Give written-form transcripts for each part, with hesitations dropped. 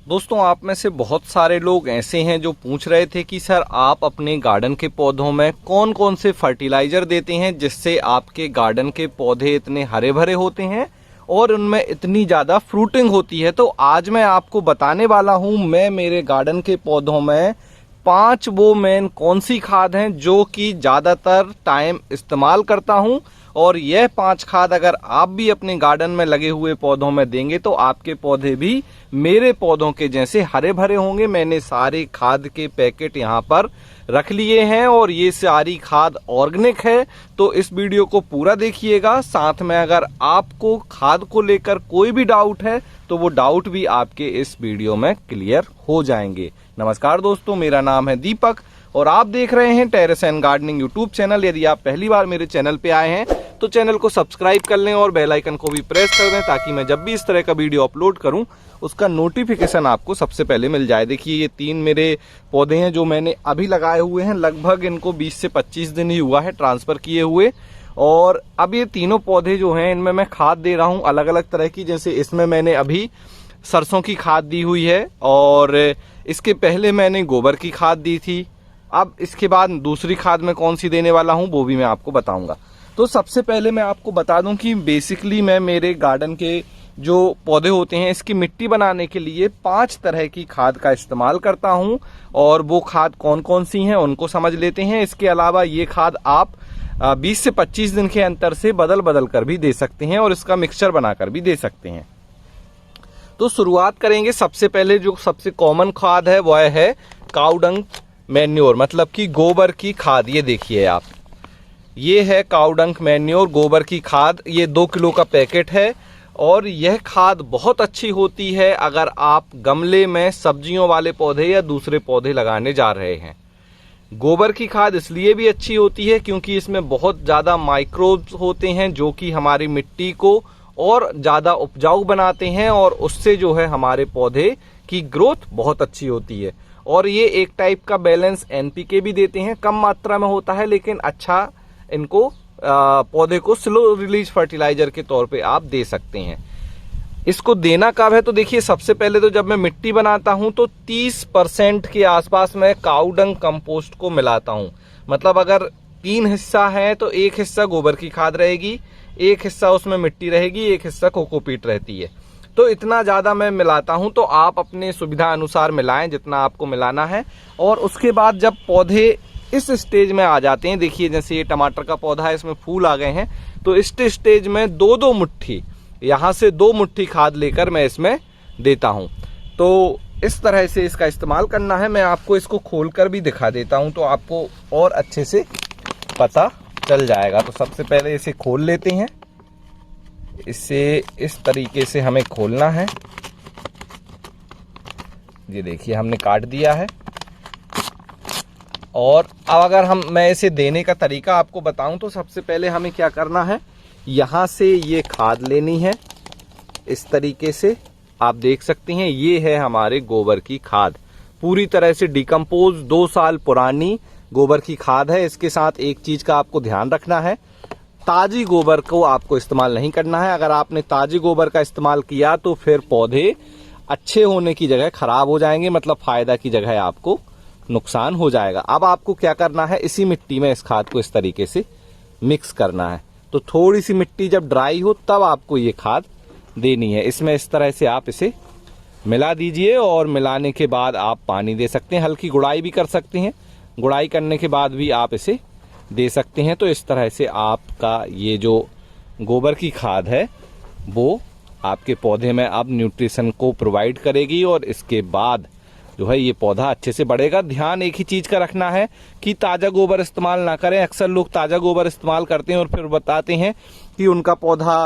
दोस्तों, आप में से बहुत सारे लोग ऐसे हैं जो पूछ रहे थे कि सर आप अपने गार्डन के पौधों में कौन कौन से फर्टिलाइजर देते हैं जिससे आपके गार्डन के पौधे इतने हरे भरे होते हैं और उनमें इतनी ज़्यादा फ्रूटिंग होती है। तो आज मैं आपको बताने वाला हूं मैं मेरे गार्डन के पौधों में 5 वो मेन कौन सी खाद हैं जो कि ज़्यादातर टाइम इस्तेमाल करता हूं, और यह 5 खाद अगर आप भी अपने गार्डन में लगे हुए पौधों में देंगे तो आपके पौधे भी मेरे पौधों के जैसे हरे भरे होंगे। मैंने सारे खाद के पैकेट यहाँ पर रख लिए हैं और ये सारी खाद ऑर्गेनिक है, तो इस वीडियो को पूरा देखिएगा। साथ में अगर आपको खाद को लेकर कोई भी डाउट है तो वो डाउट भी आपके इस वीडियो में क्लियर हो जाएंगे। नमस्कार दोस्तों, मेरा नाम है दीपक और आप देख रहे हैं terrace and gardening YouTube channel. यदि आप पहली बार मेरे चैनल पे आए हैं तो चैनल को सब्सक्राइब कर लें और बेल आइकन को भी प्रेस कर दें ताकि मैं जब भी इस तरह का वीडियो अपलोड करूं उसका नोटिफिकेशन आपको सबसे पहले मिल जाए। देखिए, ये 3 मेरे पौधे हैं जो मैंने अभी लगाए हुए हैं। लगभग इनको 20 से 25 दिन ही हुआ है ट्रांसफर किए हुए, और अब ये तीनों पौधे जो हैं इनमें मैं खाद दे रहा हूँ अलग अलग तरह की। जैसे इसमें मैंने अभी सरसों की खाद दी हुई है और इसके पहले मैंने गोबर की खाद दी थी। अब इसके बाद दूसरी खाद मैं कौन सी देने वाला हूं वो भी मैं आपको बताऊंगा। तो सबसे पहले मैं आपको बता दूं कि बेसिकली मैं मेरे गार्डन के जो पौधे होते हैं इसकी मिट्टी बनाने के लिए 5 तरह की खाद का इस्तेमाल करता हूं, और वो खाद कौन कौन सी हैं उनको समझ लेते हैं। इसके अलावा ये खाद आप 20 से 25 दिन के अंतर से बदल बदल कर भी दे सकते हैं और इसका मिक्सचर बनाकर भी दे सकते हैं। तो शुरुआत करेंगे। सबसे पहले जो सबसे कॉमन खाद है वह है काउडंग मैन्योर, मतलब कि गोबर की खाद। ये देखिए आप, ये है काउडंग मैन्योर गोबर की खाद। ये 2 किलो का पैकेट है और यह खाद बहुत अच्छी होती है अगर आप गमले में सब्जियों वाले पौधे या दूसरे पौधे लगाने जा रहे हैं। गोबर की खाद इसलिए भी अच्छी होती है क्योंकि इसमें बहुत ज़्यादा माइक्रोब्स होते हैं जो कि हमारी मिट्टी को और ज़्यादा उपजाऊ बनाते हैं और उससे जो है हमारे पौधे की ग्रोथ बहुत अच्छी होती है। और ये एक टाइप का बैलेंस एनपीके भी देते हैं, कम मात्रा में होता है लेकिन अच्छा इनको पौधे को स्लो रिलीज फर्टिलाइजर के तौर पे आप दे सकते हैं। इसको देना कब है तो देखिए, सबसे पहले तो जब मैं मिट्टी बनाता हूं तो 30% के आसपास मैं काउडंग कंपोस्ट को मिलाता हूं। मतलब अगर 3 हिस्सा है तो 1 हिस्सा गोबर की खाद रहेगी, 1 हिस्सा उसमें मिट्टी रहेगी, 1 हिस्सा कोकोपीट रहती है। तो इतना ज़्यादा मैं मिलाता हूं, तो आप अपने सुविधा अनुसार मिलाएं जितना आपको मिलाना है। और उसके बाद जब पौधे इस स्टेज में आ जाते हैं, देखिए जैसे ये टमाटर का पौधा है, इसमें फूल आ गए हैं, तो इस स्टेज में 2-2 मुट्ठी, यहाँ से 2 मुट्ठी खाद लेकर मैं इसमें देता हूं। तो इस तरह से इसका इस्तेमाल करना है। मैं आपको इसको खोलकर भी दिखा देता हूं तो आपको और अच्छे से पता चल जाएगा। तो सबसे पहले इसे खोल लेते हैं। इसे इस तरीके से हमें खोलना है। ये देखिए, हमने काट दिया है। और अब अगर मैं इसे देने का तरीका आपको बताऊं तो सबसे पहले हमें क्या करना है, यहां से ये खाद लेनी है। इस तरीके से आप देख सकते हैं, ये है हमारे गोबर की खाद, पूरी तरह से डिकम्पोज 2 साल पुरानी गोबर की खाद है। इसके साथ एक चीज का आपको ध्यान रखना है, ताजी गोबर को आपको इस्तेमाल नहीं करना है। अगर आपने ताजी गोबर का इस्तेमाल किया तो फिर पौधे अच्छे होने की जगह खराब हो जाएंगे, मतलब फायदा की जगह आपको नुकसान हो जाएगा। अब आपको क्या करना है, इसी मिट्टी में इस खाद को इस तरीके से मिक्स करना है। तो थोड़ी सी मिट्टी जब ड्राई हो तब आपको ये खाद देनी है। इसमें इस तरह से आप इसे मिला दीजिए और मिलाने के बाद आप पानी दे सकते हैं। हल्की गुड़ाई भी कर सकते हैं, गुड़ाई करने के बाद भी आप इसे दे सकते हैं। तो इस तरह से आपका ये जो गोबर की खाद है वो आपके पौधे में अब न्यूट्रिशन को प्रोवाइड करेगी और इसके बाद जो है ये पौधा अच्छे से बढ़ेगा। ध्यान एक ही चीज का रखना है कि ताजा गोबर इस्तेमाल ना करें। अक्सर लोग ताजा गोबर इस्तेमाल करते हैं और फिर बताते हैं कि उनका पौधा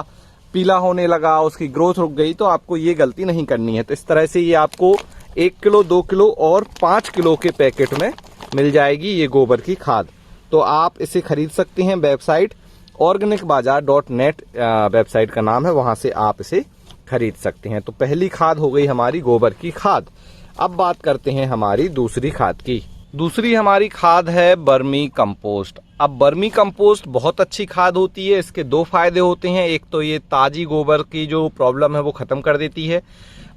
पीला होने लगा, उसकी ग्रोथ रुक गई। तो आपको ये गलती नहीं करनी है। तो इस तरह से ये आपको 1 किलो, 2 किलो और 5 किलो के पैकेट में मिल जाएगी ये गोबर की खाद। तो आप इसे खरीद सकते हैं। वेबसाइट organicbazaar.net वेबसाइट का नाम है, वहां से आप इसे खरीद सकते हैं। तो पहली खाद हो गई हमारी गोबर की खाद। अब बात करते हैं हमारी दूसरी खाद की। दूसरी हमारी खाद है बर्मी कंपोस्ट। अब बर्मी कंपोस्ट बहुत अच्छी खाद होती है। इसके 2 फायदे होते हैं। एक तो ये ताजी गोबर की जो प्रॉब्लम है वो खत्म कर देती है।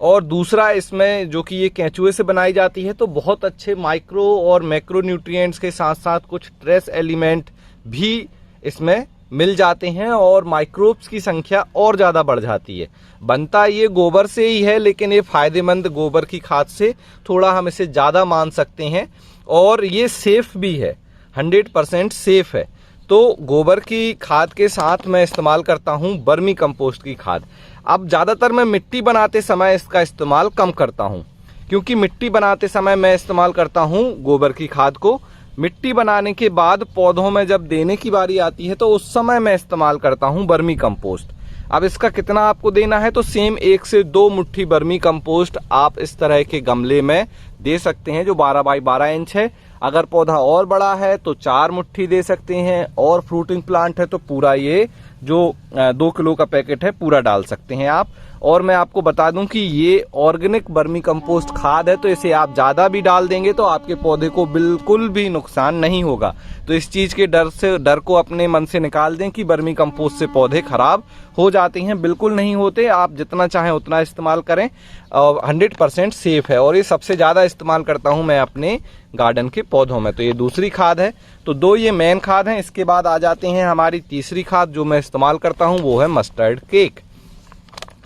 और दूसरा इसमें जो कि ये केंचुए से बनाई जाती है, तो बहुत अच्छे माइक्रो और मैक्रो न्यूट्रिएंट्स के साथ साथ कुछ ट्रेस एलिमेंट भी इसमें मिल जाते हैं और माइक्रोब्स की संख्या और ज़्यादा बढ़ जाती है। बनता ये गोबर से ही है, लेकिन ये फायदेमंद गोबर की खाद से थोड़ा हम इसे ज़्यादा मान सकते हैं और ये सेफ भी है, 100% सेफ है। तो गोबर की खाद के साथ मैं इस्तेमाल करता हूँ वर्मी कंपोस्ट की खाद। अब ज़्यादातर मैं मिट्टी बनाते समय इसका इस्तेमाल कम करता हूँ, क्योंकि मिट्टी बनाते समय मैं इस्तेमाल करता हूँ गोबर की खाद को। मिट्टी बनाने के बाद पौधों में जब देने की बारी आती है तो उस समय मैं इस्तेमाल करता हूँ वर्मी कंपोस्ट। अब इसका कितना आपको देना है, तो सेम 1 से 2 मुट्ठी वर्मी कंपोस्ट आप इस तरह के गमले में दे सकते हैं जो 12 बाई 12 इंच है। अगर पौधा और बड़ा है तो 4 मुट्ठी दे सकते हैं, और फ्रूटिंग प्लांट है तो पूरा ये जो 2 किलो का पैकेट है पूरा डाल सकते हैं आप। और मैं आपको बता दूं कि ये ऑर्गेनिक वर्मी कंपोस्ट खाद है, तो इसे आप ज़्यादा भी डाल देंगे तो आपके पौधे को बिल्कुल भी नुकसान नहीं होगा। तो इस चीज़ के डर को अपने मन से निकाल दें कि वर्मी कंपोस्ट से पौधे खराब हो जाते हैं, बिल्कुल नहीं होते। आप जितना चाहें उतना इस्तेमाल करें, 100% सेफ है। और ये सबसे ज़्यादा इस्तेमाल करता हूँ मैं अपने गार्डन के पौधों में। तो ये दूसरी खाद है। तो 2 ये मेन खाद हैं। इसके बाद आ जाते हैं हमारी तीसरी खाद जो मैं इस्तेमाल करता हूँ, वो है मस्टर्ड केक,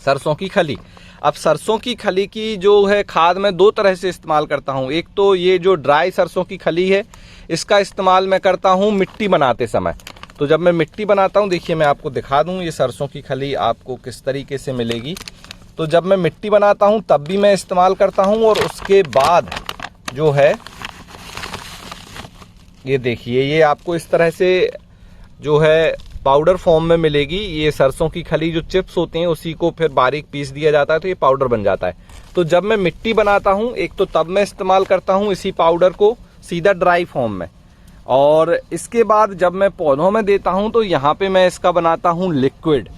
सरसों की खली। अब सरसों की खली की जो है खाद मैं 2 तरह से इस्तेमाल करता हूँ। एक तो ये जो ड्राई सरसों की खली है, इसका इस्तेमाल मैं करता हूँ मिट्टी बनाते समय। तो जब मैं मिट्टी बनाता हूँ, देखिए मैं आपको दिखा दूँ ये सरसों की खली आपको किस तरीके से मिलेगी। तो जब मैं मिट्टी बनाता हूँ तब भी मैं इस्तेमाल करता हूँ, और उसके बाद जो है ये देखिए, ये आपको इस तरह से जो है पाउडर फॉर्म में मिलेगी। ये सरसों की खली जो चिप्स होते हैं उसी को फिर बारीक पीस दिया जाता है तो ये पाउडर बन जाता है। तो जब मैं मिट्टी बनाता हूँ एक तो तब मैं इस्तेमाल करता हूँ इसी पाउडर को सीधा ड्राई फॉर्म में, और इसके बाद जब मैं पौधों में देता हूँ तो यहाँ पे मैं इसका बनाता हूँ लिक्विड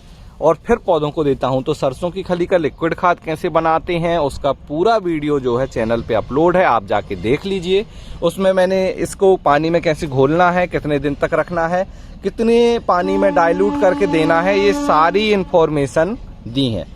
और फिर पौधों को देता हूँ। तो सरसों की खली का लिक्विड खाद कैसे बनाते हैं उसका पूरा वीडियो जो है चैनल पे अपलोड है, आप जाके देख लीजिए। उसमें मैंने इसको पानी में कैसे घोलना है, कितने दिन तक रखना है, कितने पानी में डाइल्यूट करके देना है, ये सारी इन्फॉर्मेशन दी है।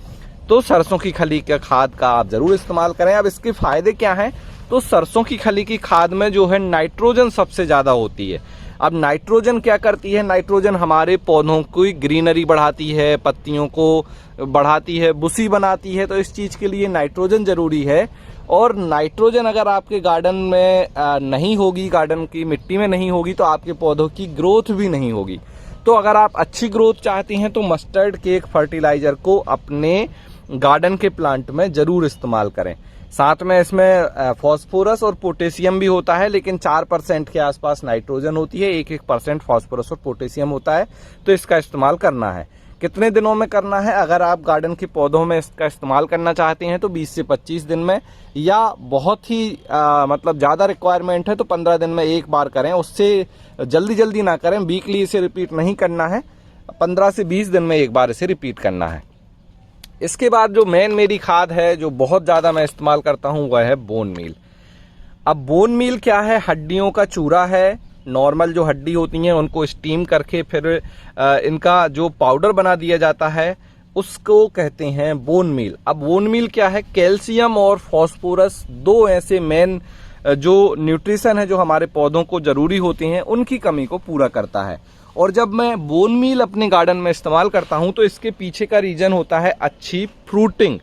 तो सरसों की खली के खाद का आप जरूर इस्तेमाल करें। अब इसके फायदे क्या हैं, तो सरसों की खली की खाद में जो है नाइट्रोजन सबसे ज्यादा होती है। अब नाइट्रोजन क्या करती है, नाइट्रोजन हमारे पौधों की ग्रीनरी बढ़ाती है, पत्तियों को बढ़ाती है, बुसी बनाती है। तो इस चीज के लिए नाइट्रोजन जरूरी है। और नाइट्रोजन अगर आपके गार्डन में नहीं होगी, गार्डन की मिट्टी में नहीं होगी, तो आपके पौधों की ग्रोथ भी नहीं होगी। तो अगर आप अच्छी ग्रोथ चाहते हैं तो मस्टर्ड केक फर्टिलाइजर को अपने गार्डन के प्लांट में जरूर इस्तेमाल करें। साथ में इसमें फास्फोरस और पोटेशियम भी होता है, लेकिन 4% के आसपास नाइट्रोजन होती है, 1% फास्फोरस और पोटेशियम होता है। तो इसका इस्तेमाल करना है। कितने दिनों में करना है, अगर आप गार्डन के पौधों में इसका इस्तेमाल करना चाहते हैं तो 20 से 25 दिन में, या बहुत ही मतलब ज़्यादा रिक्वायरमेंट है तो 15 दिन में एक बार करें। उससे जल्दी ना करें, वीकली इसे रिपीट नहीं करना है, 15 से 20 दिन में एक बार इसे रिपीट करना है। इसके बाद जो मेन मेरी खाद है जो बहुत ज़्यादा मैं इस्तेमाल करता हूँ वह है बोन मील। अब बोन मील क्या है, हड्डियों का चूरा है। नॉर्मल जो हड्डी होती हैं उनको स्टीम करके फिर इनका जो पाउडर बना दिया जाता है उसको कहते हैं बोन मील। अब बोन मील क्या है, कैल्शियम और फास्फोरस 2 ऐसे मेन जो न्यूट्रिशन है जो हमारे पौधों को जरूरी होते हैं उनकी कमी को पूरा करता है। और जब मैं बोन मील अपने गार्डन में इस्तेमाल करता हूं तो इसके पीछे का रीजन होता है अच्छी फ्रूटिंग।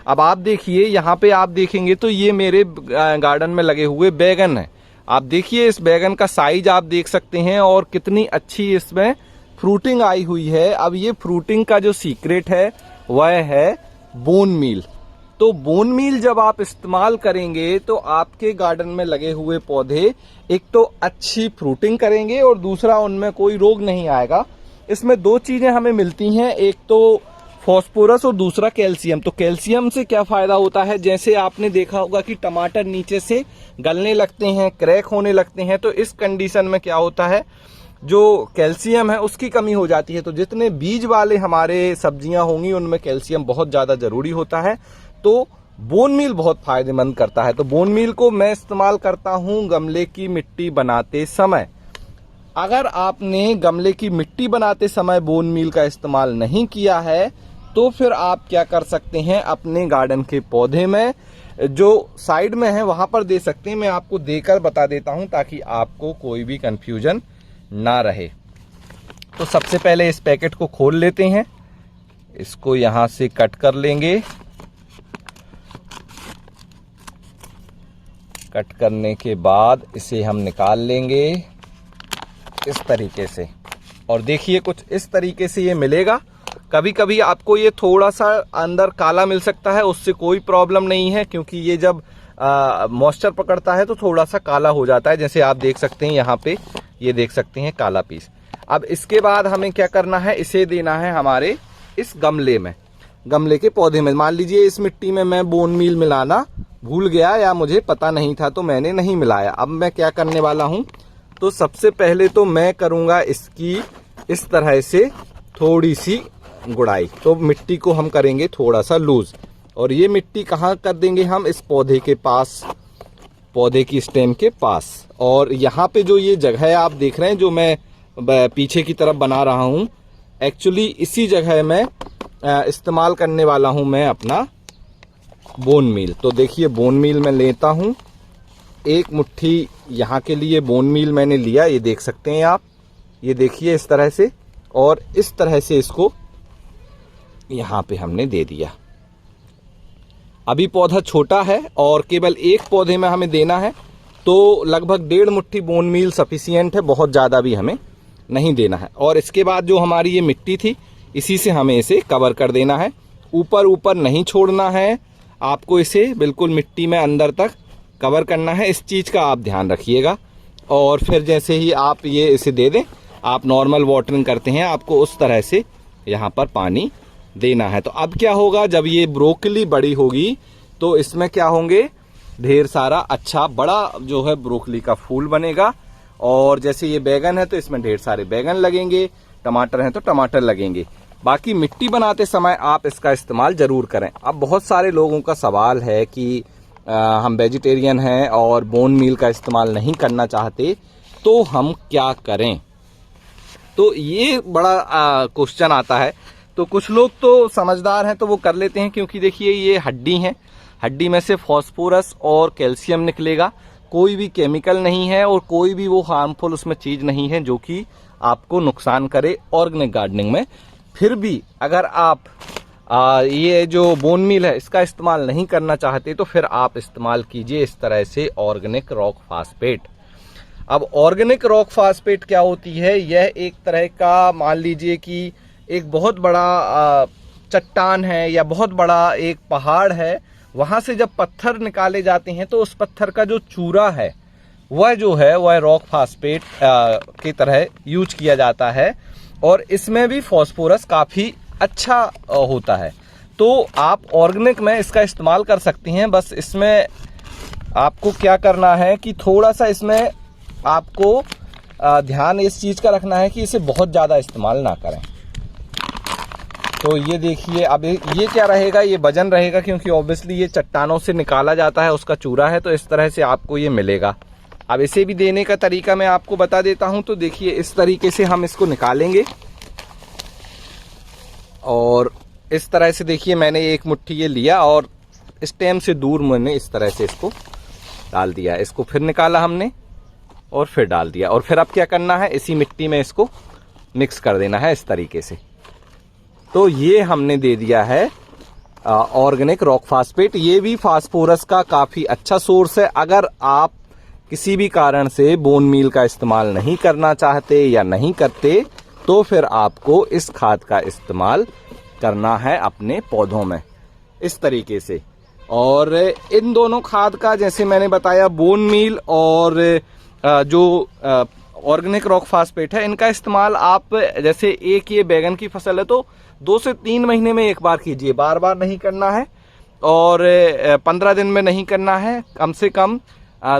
अब आप देखिए यहाँ पे आप देखेंगे तो ये मेरे गार्डन में लगे हुए बैगन है। आप देखिए इस बैगन का साइज आप देख सकते हैं और कितनी अच्छी इसमें फ्रूटिंग आई हुई है। अब ये फ्रूटिंग का जो सीक्रेट है वह है बोन मील। तो बोन मील जब आप इस्तेमाल करेंगे तो आपके गार्डन में लगे हुए पौधे एक तो अच्छी फ्रूटिंग करेंगे और दूसरा उनमें कोई रोग नहीं आएगा। इसमें 2 चीजें हमें मिलती हैं, एक तो फास्फोरस और दूसरा कैल्शियम। तो कैल्शियम से क्या फायदा होता है, जैसे आपने देखा होगा कि टमाटर नीचे से गलने लगते हैं, क्रैक होने लगते हैं, तो इस कंडीशन में क्या होता है, जो कैल्शियम है उसकी कमी हो जाती है। तो जितने बीज वाले हमारे सब्जियां होंगी उनमें कैल्शियम बहुत ज्यादा जरूरी होता है। तो बोन मील बहुत फायदेमंद करता है। तो बोन मील को मैं इस्तेमाल करता हूं गमले की मिट्टी बनाते समय। अगर आपने गमले की मिट्टी बनाते समय बोन मील का इस्तेमाल नहीं किया है तो फिर आप क्या कर सकते हैं, अपने गार्डन के पौधे में जो साइड में है वहां पर दे सकते हैं। मैं आपको देकर बता देता हूं ताकि आपको कोई भी कंफ्यूजन ना रहे। तो सबसे पहले इस पैकेट को खोल लेते हैं, इसको यहां से कट कर लेंगे। कट करने के बाद इसे हम निकाल लेंगे इस तरीके से, और देखिए कुछ इस तरीके से ये मिलेगा। कभी कभी आपको ये थोड़ा सा अंदर काला मिल सकता है, उससे कोई प्रॉब्लम नहीं है, क्योंकि ये जब मॉइस्चर पकड़ता है तो थोड़ा सा काला हो जाता है। जैसे आप देख सकते हैं यहाँ पे, ये देख सकते हैं काला पीस। अब इसके बाद हमें क्या करना है, इसे देना है हमारे इस गमले में, गमले के पौधे में। मान लीजिए इस मिट्टी में मैं बोन मील मिलाना भूल गया या मुझे पता नहीं था तो मैंने नहीं मिलाया। अब मैं क्या करने वाला हूं, तो सबसे पहले तो मैं करूंगा इसकी इस तरह से थोड़ी सी गुड़ाई। तो मिट्टी को हम करेंगे थोड़ा सा लूज, और ये मिट्टी कहाँ कर देंगे हम, इस पौधे के पास, पौधे की स्टेम के पास। और यहाँ पे जो ये जगह है आप देख रहे हैं जो मैं पीछे की तरफ बना रहा हूँ, एक्चुअली इसी जगह में इस्तेमाल करने वाला हूँ मैं अपना बोन मील। तो देखिए बोन मील मैं लेता हूँ, एक मुट्ठी यहाँ के लिए बोन मील मैंने लिया, ये देख सकते हैं आप, ये देखिए इस तरह से, और इस तरह से इसको यहाँ पे हमने दे दिया। अभी पौधा छोटा है और केवल एक पौधे में हमें देना है, तो लगभग 1.5 मुट्ठी बोन मील सफिशिएंट है, बहुत ज़्यादा भी हमें नहीं देना है। और इसके बाद जो हमारी ये मिट्टी थी, इसी से हमें इसे कवर कर देना है, ऊपर नहीं छोड़ना है आपको, इसे बिल्कुल मिट्टी में अंदर तक कवर करना है। इस चीज़ का आप ध्यान रखिएगा। और फिर जैसे ही आप ये इसे दे दें, आप नॉर्मल वाटरिंग करते हैं, आपको उस तरह से यहाँ पर पानी देना है। तो अब क्या होगा, जब ये ब्रोकली बड़ी होगी तो इसमें क्या होंगे, ढेर सारा अच्छा बड़ा जो है ब्रोकली का फूल बनेगा। और जैसे ये बैगन है तो इसमें ढेर सारे बैगन लगेंगे, टमाटर हैं तो टमाटर लगेंगे। बाकी मिट्टी बनाते समय आप इसका इस्तेमाल जरूर करें। अब बहुत सारे लोगों का सवाल है कि हम वेजिटेरियन हैं और बोन मील का इस्तेमाल नहीं करना चाहते, तो हम क्या करें। तो ये बड़ा क्वेश्चन आता है। तो कुछ लोग तो समझदार हैं तो वो कर लेते हैं, क्योंकि देखिए ये हड्डी है, हड्डी में से फास्फोरस और कैल्शियम निकलेगा, कोई भी केमिकल नहीं है और कोई भी वो हार्मफुल उसमें चीज नहीं है जो कि आपको नुकसान करे ऑर्गेनिक गार्डनिंग में। फिर भी अगर आप ये जो बोन मील है इसका इस्तेमाल नहीं करना चाहते, तो फिर आप इस्तेमाल कीजिए इस तरह से ऑर्गेनिक रॉक फास्फेट। अब ऑर्गेनिक रॉक फास्फेट क्या होती है, यह एक तरह का, मान लीजिए कि एक बहुत बड़ा चट्टान है या बहुत बड़ा एक पहाड़ है, वहां से जब पत्थर निकाले जाते हैं तो उस पत्थर का जो चूरा है वह जो है वह रॉक फास्फेट की तरह यूज किया जाता है, और इसमें भी फास्फोरस काफी अच्छा होता है। तो आप ऑर्गेनिक में इसका इस्तेमाल कर सकती हैं। बस इसमें आपको क्या करना है कि थोड़ा सा इसमें आपको ध्यान इस चीज का रखना है कि इसे बहुत ज्यादा इस्तेमाल ना करें। तो ये देखिए, अब ये क्या रहेगा, ये वजन रहेगा, क्योंकि ऑब्वियसली ये चट्टानों से निकाला जाता है, उसका चूरा है, तो इस तरह से आपको ये मिलेगा। अब इसे भी देने का तरीका मैं आपको बता देता हूं। तो देखिए इस तरीके से हम इसको निकालेंगे, और इस तरह से देखिए मैंने एक मुट्ठी ये लिया और स्टेम से दूर मैंने इस तरह से इसको डाल दिया। इसको फिर निकाला हमने और फिर डाल दिया, और फिर अब क्या करना है, इसी मिट्टी में इसको मिक्स कर देना है इस तरीके से। तो ये हमने दे दिया है ऑर्गेनिक रॉक फास्फेट। ये भी फास्फोरस का काफी अच्छा सोर्स है। अगर आप किसी भी कारण से बोन मील का इस्तेमाल नहीं करना चाहते या नहीं करते, तो फिर आपको इस खाद का इस्तेमाल करना है अपने पौधों में इस तरीके से। और इन दोनों खाद का, जैसे मैंने बताया, बोन मील और जो ऑर्गेनिक रॉक फास्फेट है, इनका इस्तेमाल आप, जैसे एक ये बैगन की फसल है तो 2 से 3 महीने में एक बार कीजिए, बार बार नहीं करना है, और 15 दिन में नहीं करना है, कम से कम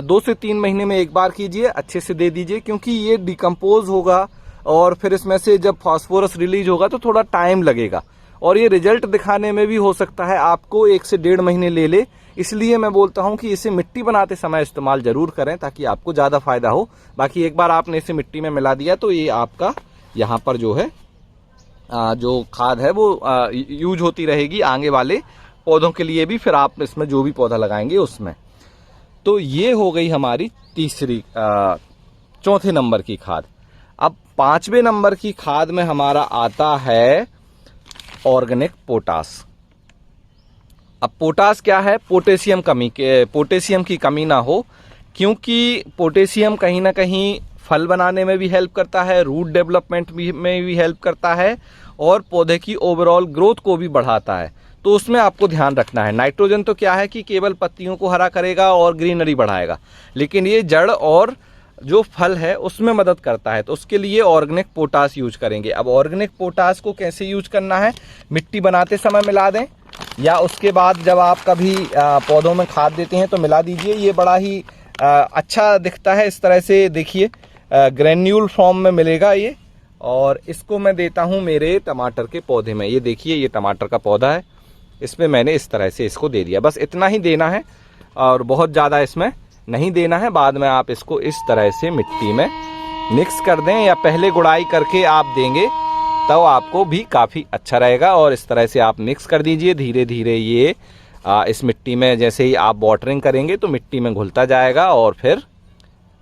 2 से 3 महीने में एक बार कीजिए, अच्छे से दे दीजिए, क्योंकि ये डिकम्पोज होगा और फिर इसमें से जब फास्फोरस रिलीज होगा तो थोड़ा टाइम लगेगा, और ये रिजल्ट दिखाने में भी हो सकता है आपको 1 से 1.5 महीने ले ले। इसलिए मैं बोलता हूं कि इसे मिट्टी बनाते समय इस्तेमाल जरूर करें ताकि आपको ज़्यादा फायदा हो। बाकी एक बार आपने इसे मिट्टी में मिला दिया तो ये आपका यहाँ पर जो है जो खाद है वो यूज होती रहेगी आगे वाले पौधों के लिए भी, फिर आप इसमें जो भी पौधा लगाएंगे उसमें। तो ये हो गई हमारी तीसरी चौथे नंबर की खाद। अब पांचवें नंबर की खाद में हमारा आता है ऑर्गेनिक पोटास। अब पोटास क्या है? पोटेशियम की कमी ना हो, क्योंकि पोटेशियम कहीं ना कहीं फल बनाने में भी हेल्प करता है, रूट डेवलपमेंट में भी हेल्प करता है, और पौधे की ओवरऑल ग्रोथ को भी बढ़ाता है। तो उसमें आपको ध्यान रखना है। नाइट्रोजन तो क्या है कि केवल पत्तियों को हरा करेगा और ग्रीनरी बढ़ाएगा, लेकिन ये जड़ और जो फल है उसमें मदद करता है। तो उसके लिए ऑर्गेनिक पोटास यूज करेंगे। अब ऑर्गेनिक पोटास को कैसे यूज करना है? मिट्टी बनाते समय मिला दें, या उसके बाद जब आप कभी पौधों में खाद देते हैं तो मिला दीजिए। ये बड़ा ही अच्छा दिखता है इस तरह से, देखिए ग्रेन्यूल फॉर्म में मिलेगा ये। और इसको मैं देता हूं मेरे टमाटर के पौधे में। ये देखिए, ये टमाटर का पौधा है, इसमें मैंने इस तरह से इसको दे दिया। बस इतना ही देना है और बहुत ज़्यादा इसमें नहीं देना है। बाद में आप इसको इस तरह से मिट्टी में मिक्स कर दें, या पहले गुड़ाई करके आप देंगे तो आपको भी काफ़ी अच्छा रहेगा। और इस तरह से आप मिक्स कर दीजिए। धीरे धीरे ये इस मिट्टी में जैसे ही आप वाटरिंग करेंगे तो मिट्टी में घुलता जाएगा, और फिर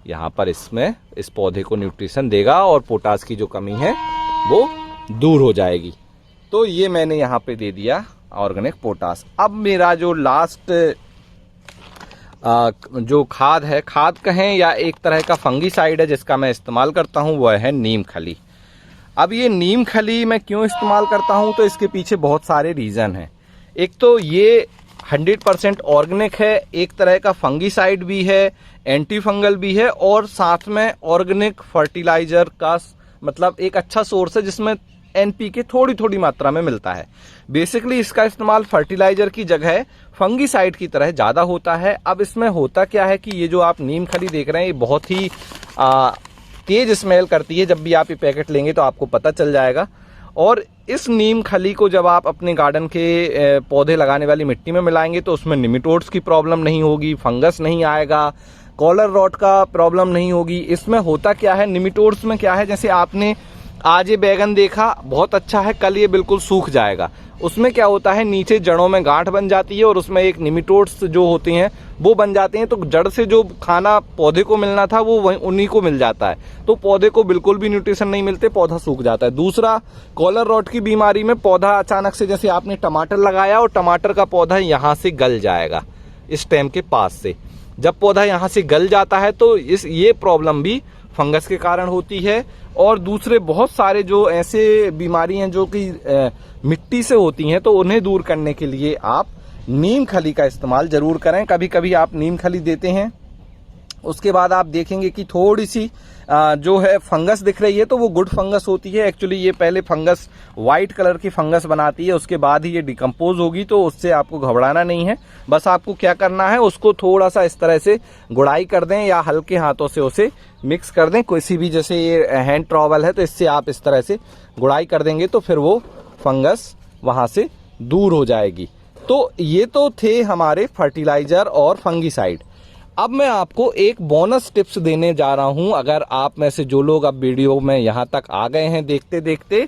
यहाँ पर इसमें इस पौधे को न्यूट्रिशन देगा और पोटास की जो कमी है वो दूर हो जाएगी। तो ये मैंने यहाँ पे दे दिया ऑर्गेनिक पोटास। अब मेरा जो लास्ट जो खाद है, खाद कहें या एक तरह का फंगीसाइड है जिसका मैं इस्तेमाल करता हूँ, वह है नीम खली। अब ये नीम खली मैं क्यों इस्तेमाल करता हूँ, तो इसके पीछे बहुत सारे रीज़न हैं। एक तो ये 100% ऑर्गेनिक है, एक तरह का फंगीसाइड भी है, एंटी फंगल भी है, और साथ में ऑर्गेनिक फर्टिलाइजर का मतलब एक अच्छा सोर्स है जिसमें एनपीके थोड़ी थोड़ी मात्रा में मिलता है। बेसिकली इसका इस्तेमाल फर्टिलाइजर की जगह फंगीसाइड की तरह ज़्यादा होता है। अब इसमें होता क्या है कि ये जो आप नीम खली देख रहे हैं, ये बहुत ही तेज स्मेल करती है। जब भी आप ये पैकेट लेंगे तो आपको पता चल जाएगा। और इस नीम खली को जब आप अपने गार्डन के पौधे लगाने वाली मिट्टी में मिलाएंगे तो उसमें निमेटोड्स की प्रॉब्लम नहीं होगी, फंगस नहीं आएगा, कॉलर रॉट का प्रॉब्लम नहीं होगी। इसमें होता क्या है, निमेटोड्स में क्या है, जैसे आपने आज ये बैगन देखा बहुत अच्छा है, कल ये बिल्कुल सूख जाएगा। उसमें क्या होता है, नीचे जड़ों में गांठ बन जाती है और उसमें एक निमेटोड्स जो होते हैं वो बन जाते हैं। तो जड़ से जो खाना पौधे को मिलना था वो वहीं उन्हीं को मिल जाता है, तो पौधे को बिल्कुल भी न्यूट्रिशन नहीं मिलते, पौधा सूख जाता है। दूसरा, कॉलर रॉट की बीमारी में पौधा अचानक से, जैसे आपने टमाटर लगाया और टमाटर का पौधा यहाँ से गल जाएगा, इस स्टेम के पास से जब पौधा यहाँ से गल जाता है तो ये प्रॉब्लम भी फंगस के कारण होती है। और दूसरे बहुत सारे जो ऐसे बीमारी हैं जो कि मिट्टी से होती हैं, तो उन्हें दूर करने के लिए आप नीम खली का इस्तेमाल जरूर करें। कभी कभी आप नीम खली देते हैं, उसके बाद आप देखेंगे कि थोड़ी सी जो है फंगस दिख रही है, तो वो गुड फंगस होती है। एक्चुअली ये पहले फंगस वाइट कलर की फंगस बनाती है, उसके बाद ही ये डिकम्पोज होगी, तो उससे आपको घबराना नहीं है। बस आपको क्या करना है, उसको थोड़ा सा इस तरह से गुड़ाई कर दें या हल्के हाथों से उसे मिक्स कर दें। किसी भी, जैसे ये हैंड ट्रॉवल है तो इससे आप इस तरह से गुड़ाई कर देंगे तो फिर वो फंगस वहां से दूर हो जाएगी। तो ये तो थे हमारे फर्टिलाइजर और फंगीसाइड। अब मैं आपको एक बोनस टिप्स देने जा रहा हूं। अगर आप में से जो लोग अब वीडियो में यहां तक आ गए हैं देखते देखते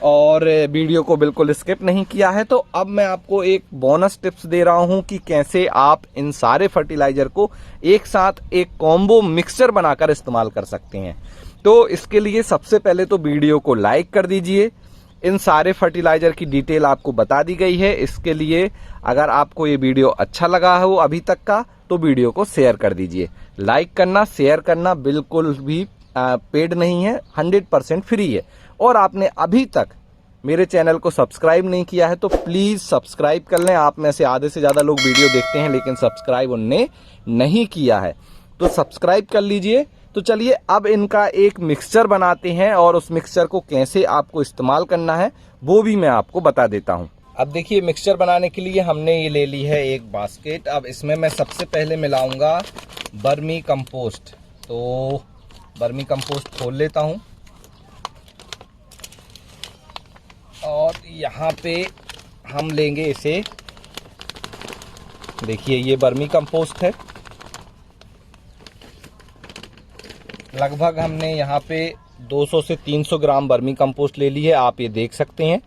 और वीडियो को बिल्कुल स्किप नहीं किया है, तो अब मैं आपको एक बोनस टिप्स दे रहा हूं कि कैसे आप इन सारे फर्टिलाइजर को एक साथ एक कॉम्बो मिक्सचर बनाकर इस्तेमाल कर सकते हैं। तो इसके लिए सबसे पहले तो वीडियो को लाइक कर दीजिए। इन सारे फर्टिलाइजर की डिटेल आपको बता दी गई है। इसके लिए अगर आपको ये वीडियो अच्छा लगा हो अभी तक का, तो वीडियो को शेयर कर दीजिए। लाइक करना, शेयर करना बिल्कुल भी पेड नहीं है, 100% फ्री है। और आपने अभी तक मेरे चैनल को सब्सक्राइब नहीं किया है तो प्लीज सब्सक्राइब कर लें। आप में से आधे से ज्यादा लोग वीडियो देखते हैं लेकिन सब्सक्राइब उनने नहीं किया है, तो सब्सक्राइब कर लीजिए। तो चलिए अब इनका एक मिक्सचर बनाते हैं और उस मिक्सचर को कैसे आपको इस्तेमाल करना है वो भी मैं आपको बता देता हूं। अब देखिए, मिक्सचर बनाने के लिए हमने ये ले ली है एक बास्केट। अब इसमें मैं सबसे पहले मिलाऊंगा बर्मी कंपोस्ट। तो बर्मी कंपोस्ट खोल लेता हूं और यहाँ पे हम लेंगे इसे। देखिए, ये बर्मी कंपोस्ट है। लगभग हमने यहाँ पे 200 से 300 ग्राम वर्मी कंपोस्ट ले ली है। आप ये देख सकते हैं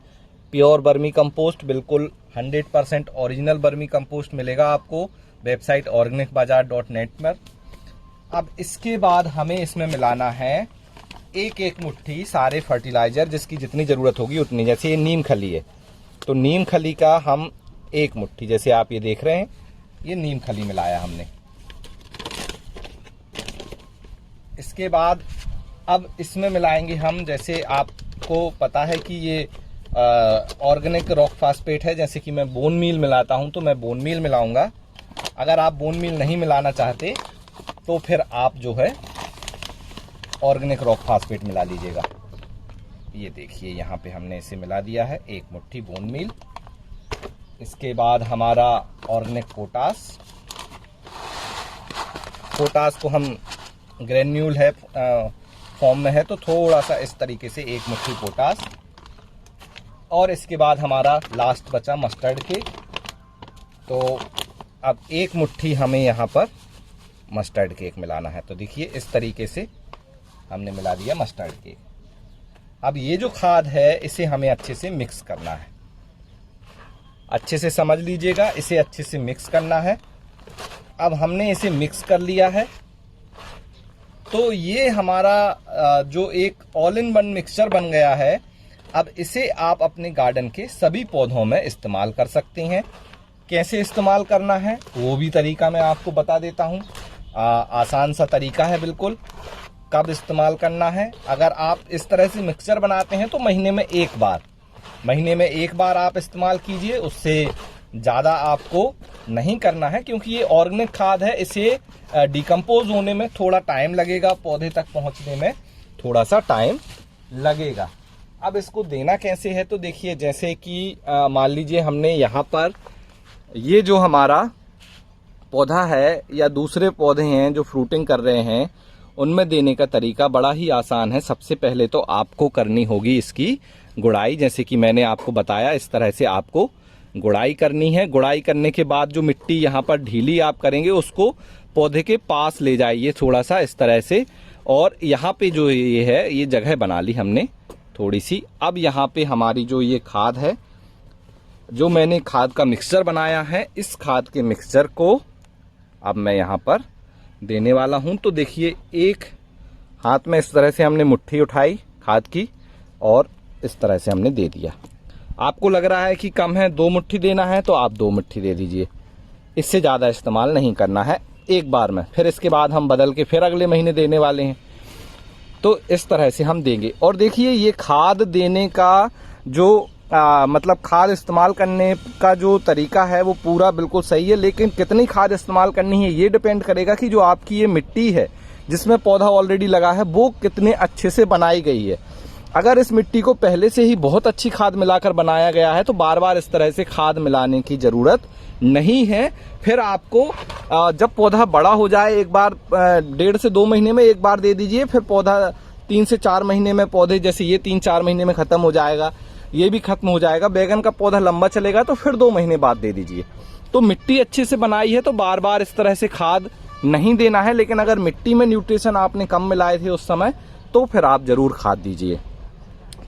प्योर वर्मी कंपोस्ट, बिल्कुल 100% ओरिजिनल वर्मी कंपोस्ट मिलेगा आपको वेबसाइट organicbazaar.net पर। अब इसके बाद हमें इसमें मिलाना है एक एक मुट्ठी सारे फर्टिलाइजर, जिसकी जितनी ज़रूरत होगी उतनी। जैसे ये नीम खली है तो नीम खली का हम एक मुट्ठी, जैसे आप ये देख रहे हैं ये नीम खली मिलाया हमने। इसके बाद अब इसमें मिलाएंगे हम, जैसे आपको पता है कि ये ऑर्गेनिक रॉक फास्फेट है, जैसे कि मैं बोन मील मिलाता हूं तो मैं बोन मील मिलाऊंगा। अगर आप बोन मील नहीं मिलाना चाहते तो फिर आप जो है ऑर्गेनिक रॉक फास्फेट मिला लीजिएगा। ये देखिए यहाँ पे हमने इसे मिला दिया है, एक मुट्ठी बोन मील। इसके बाद हमारा ऑर्गेनिक पोटास, पोटास को हम ग्रेन्यूल है फॉर्म में है तो थोड़ा सा इस तरीके से एक मुट्ठी पोटास। और इसके बाद हमारा लास्ट बचा मस्टर्ड केक, तो अब एक मुट्ठी हमें यहाँ पर मस्टर्ड केक मिलाना है। तो देखिए इस तरीके से हमने मिला दिया मस्टर्ड केक। अब ये जो खाद है इसे हमें अच्छे से मिक्स करना है, अच्छे से समझ लीजिएगा, इसे अच्छे से मिक्स करना है। अब हमने इसे मिक्स कर लिया है तो ये हमारा जो एक ऑल इन वन मिक्सचर बन गया है। अब इसे आप अपने गार्डन के सभी पौधों में इस्तेमाल कर सकते हैं। कैसे इस्तेमाल करना है वो भी तरीका मैं आपको बता देता हूँ। आसान सा तरीका है बिल्कुल। कब इस्तेमाल करना है, अगर आप इस तरह से मिक्सचर बनाते हैं तो महीने में एक बार आप इस्तेमाल कीजिए, उससे ज़्यादा आपको नहीं करना है, क्योंकि ये ऑर्गेनिक खाद है, इसे डिकम्पोज होने में थोड़ा टाइम लगेगा, पौधे तक पहुंचने में थोड़ा सा टाइम लगेगा। अब इसको देना कैसे है, तो देखिए जैसे कि मान लीजिए हमने यहाँ पर ये जो हमारा पौधा है या दूसरे पौधे हैं जो फ्रूटिंग कर रहे हैं, उनमें देने का तरीका बड़ा ही आसान है। सबसे पहले तो आपको करनी होगी इसकी गुड़ाई, जैसे कि मैंने आपको बताया इस तरह से आपको गुड़ाई करनी है। गुड़ाई करने के बाद जो मिट्टी यहाँ पर ढीली आप करेंगे उसको पौधे के पास ले जाइए थोड़ा सा इस तरह से, और यहाँ पे जो ये है ये जगह बना ली हमने थोड़ी सी। अब यहाँ पे हमारी जो ये खाद है, जो मैंने खाद का मिक्सचर बनाया है, इस खाद के मिक्सचर को अब मैं यहाँ पर देने वाला हूँ। तो देखिए एक हाथ में इस तरह से हमने मुट्ठी उठाई खाद की और इस तरह से हमने दे दिया। आपको लग रहा है कि कम है, 2 मुट्ठी देना है तो आप 2 मुट्ठी दे दीजिए, इससे ज़्यादा इस्तेमाल नहीं करना है एक बार में। फिर इसके बाद हम बदल के फिर अगले महीने देने वाले हैं, तो इस तरह से हम देंगे। और देखिए ये खाद देने का जो मतलब खाद इस्तेमाल करने का जो तरीका है वो पूरा बिल्कुल सही है, लेकिन कितनी खाद इस्तेमाल करनी है ये डिपेंड करेगा कि जो आपकी ये मिट्टी है जिसमें पौधा ऑलरेडी लगा है वो कितने अच्छे से बनाई गई है। अगर इस मिट्टी को पहले से ही बहुत अच्छी खाद मिलाकर बनाया गया है तो बार बार इस तरह से खाद मिलाने की ज़रूरत नहीं है। फिर आपको जब पौधा बड़ा हो जाए एक बार 1.5 से 2 महीने में एक बार दे दीजिए, फिर पौधा 3 से 4 महीने में, पौधे जैसे ये 3-4 महीने में ख़त्म हो जाएगा, ये भी खत्म हो जाएगा। बैगन का पौधा लंबा चलेगा तो फिर 2 महीने बाद दे दीजिए। तो मिट्टी अच्छे से बनाई है तो बार बार इस तरह से खाद नहीं देना है, लेकिन अगर मिट्टी में न्यूट्रिशन आपने कम मिलाए थे उस समय तो फिर आप ज़रूर खाद दीजिए।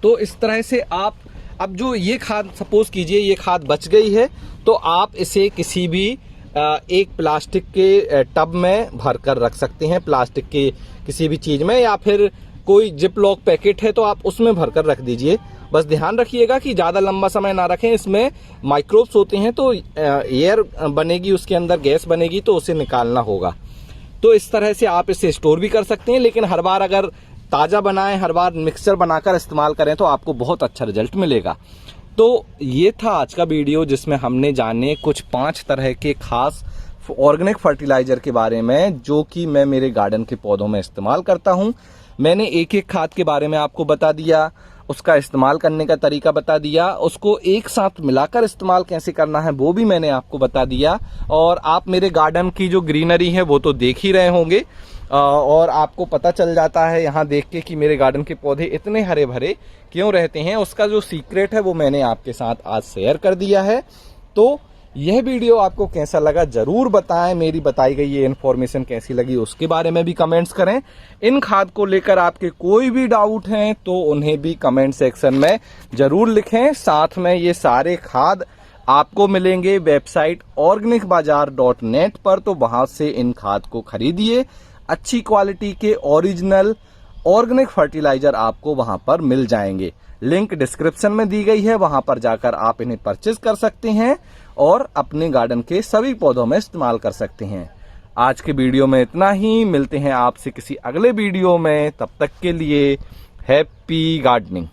तो इस तरह से आप अब जो ये खाद सपोज कीजिए ये खाद बच गई है तो आप इसे किसी भी एक प्लास्टिक के टब में भर कर रख सकते हैं, प्लास्टिक के किसी भी चीज़ में, या फिर कोई जिप लॉक पैकेट है तो आप उसमें भर कर रख दीजिए। बस ध्यान रखिएगा कि ज़्यादा लंबा समय ना रखें, इसमें माइक्रोब्स होते हैं तो एयर बनेगी, उसके अंदर गैस बनेगी तो उसे निकालना होगा। तो इस तरह से आप इसे स्टोर भी कर सकते हैं, लेकिन हर बार अगर ताज़ा बनाएं, हर बार मिक्सचर बनाकर इस्तेमाल करें तो आपको बहुत अच्छा रिजल्ट मिलेगा। तो ये था आज का वीडियो जिसमें हमने जाने कुछ 5 तरह के खास ऑर्गेनिक फर्टिलाइजर के बारे में जो कि मैं मेरे गार्डन के पौधों में इस्तेमाल करता हूँ। मैंने एक एक खाद के बारे में आपको बता दिया, उसका इस्तेमाल करने का तरीका बता दिया, उसको एक साथ मिलाकर इस्तेमाल कैसे करना है वो भी मैंने आपको बता दिया। और आप मेरे गार्डन की जो ग्रीनरी है वो तो देख ही रहे होंगे और आपको पता चल जाता है यहाँ देख के कि मेरे गार्डन के पौधे इतने हरे भरे क्यों रहते हैं। उसका जो सीक्रेट है वो मैंने आपके साथ आज शेयर कर दिया है। तो यह वीडियो आपको कैसा लगा जरूर बताएं। मेरी बताई गई ये इन्फॉर्मेशन कैसी लगी उसके बारे में भी कमेंट्स करें। इन खाद को लेकर आपके कोई भी डाउट हैं तो उन्हें भी कमेंट सेक्शन में जरूर लिखें। साथ में ये सारे खाद आपको मिलेंगे वेबसाइट organicbazaar.net पर, तो वहां से इन खाद को खरीदिए। अच्छी क्वालिटी के ओरिजिनल ऑर्गेनिक फर्टिलाइजर आपको वहां पर मिल जाएंगे। लिंक डिस्क्रिप्शन में दी गई है, वहां पर जाकर आप इन्हें परचेज कर सकते हैं और अपने गार्डन के सभी पौधों में इस्तेमाल कर सकते हैं। आज के वीडियो में इतना ही, मिलते हैं आपसे किसी अगले वीडियो में। तब तक के लिए हैप्पी गार्डनिंग।